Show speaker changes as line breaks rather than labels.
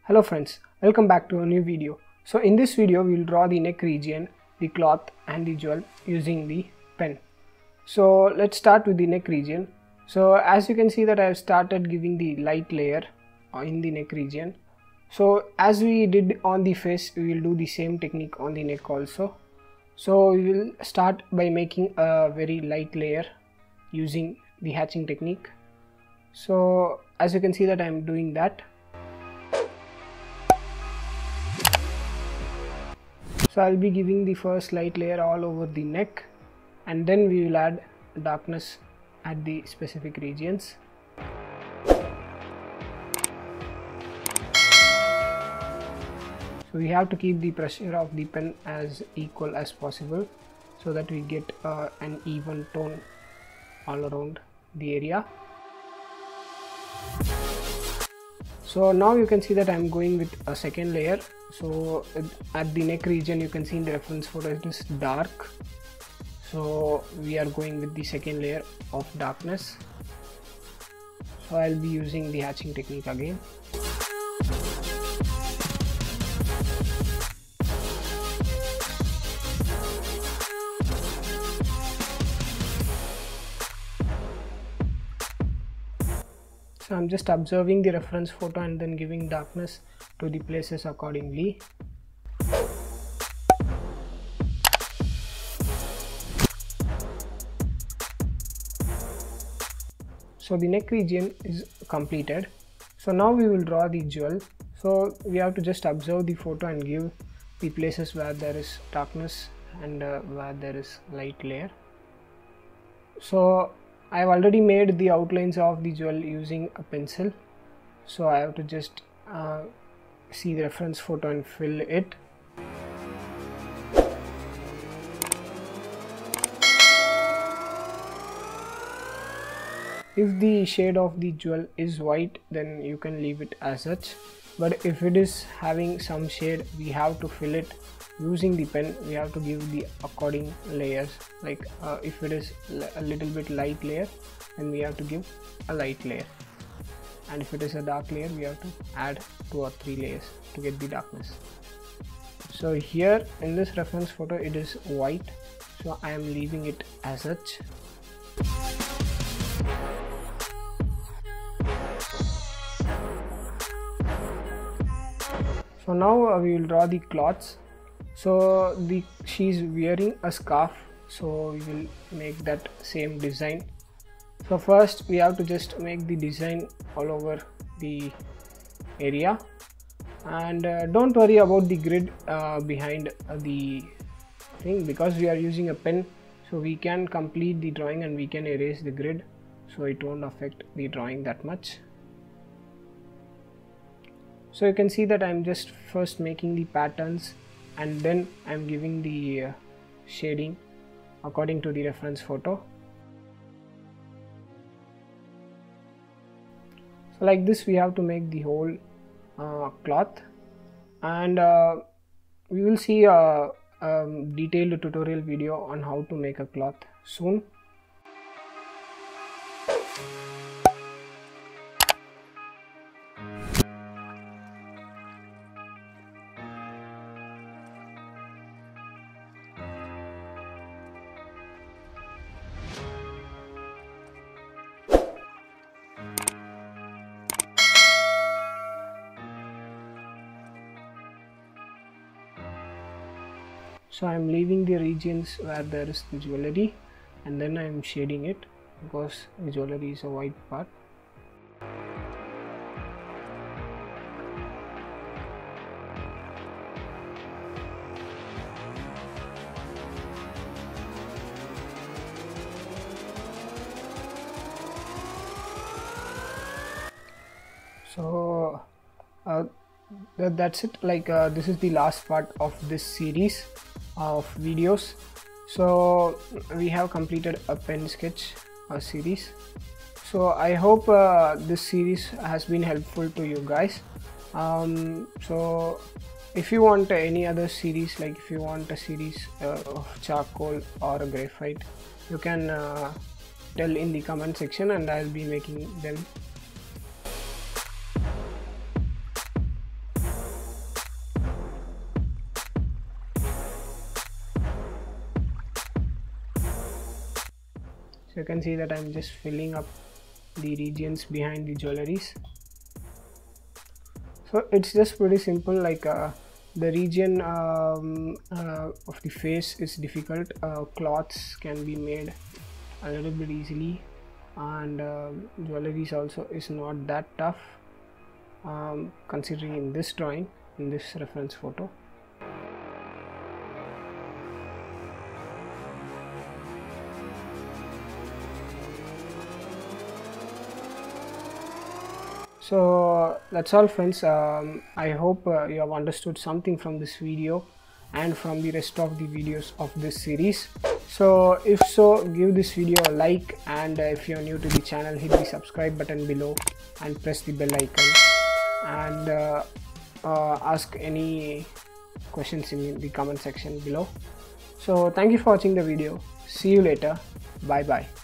Hello friends, welcome back to a new video. So in this video we will draw the neck region, the cloth and the jewel using the pen. So let's start with the neck region. So as you can see that I have started giving the light layer in the neck region. So as we did on the face, we will do the same technique on the neck also. So we will start by making a very light layer using the hatching technique. So as you can see that I am doing that. So I'll be giving the first light layer all over the neck, and then we will add darkness at the specific regions. So we have to keep the pressure of the pen as equal as possible so that we get an even tone all around the area. So now you can see that I am going with a second layer. So at the neck region you can see in the reference photo it is dark. So we are going with the second layer of darkness. So I'll be using the hatching technique again. So I'm just observing the reference photo and then giving darkness to the places accordingly. So the neck region is completed. So now we will draw the jewel. So we have to just observe the photo and give the places where there is darkness and where there is light layer. So I have already made the outlines of the jewel using a pencil. So I have to just see the reference photo and fill it. If the shade of the jewel is white, then you can leave it as such, but if it is having some shade, we have to fill it using the pen. We have to give the according layers, like if it is a little bit light layer, then we have to give a light layer, and if it is a dark layer, we have to add 2 or 3 layers to get the darkness. So here in this reference photo it is white, so I am leaving it as such. So now we will draw the cloths. So she is wearing a scarf, so we will make that same design. So first we have to just make the design all over the area, and don't worry about the grid behind the thing, because we are using a pen, so we can complete the drawing and we can erase the grid, so it won't affect the drawing that much. So you can see that I'm just first making the patterns and then I'm giving the shading according to the reference photo. So like this we have to make the whole cloth, and we will see a detailed tutorial video on how to make a cloth soon. So I am leaving the regions where there is the jewelry, and then I am shading it because the jewelry is a white part. So that's it. Like this is the last part of this series of videos. So we have completed a pen sketch series. So I hope this series has been helpful to you guys. So if you want any other series, like if you want a series of charcoal or a graphite, you can tell in the comment section and I'll be making them. So you can see that I'm just filling up the regions behind the jewelries. So it's just pretty simple, like the region of the face is difficult. Cloths can be made a little bit easily, and jewelries also is not that tough, considering in this drawing, in this reference photo. So that's all, friends. I hope you have understood something from this video and from the rest of the videos of this series. So if so, give this video a like, and if you are new to the channel, hit the subscribe button below and press the bell icon, and ask any questions in the comment section below. So thank you for watching the video. See you later. Bye bye.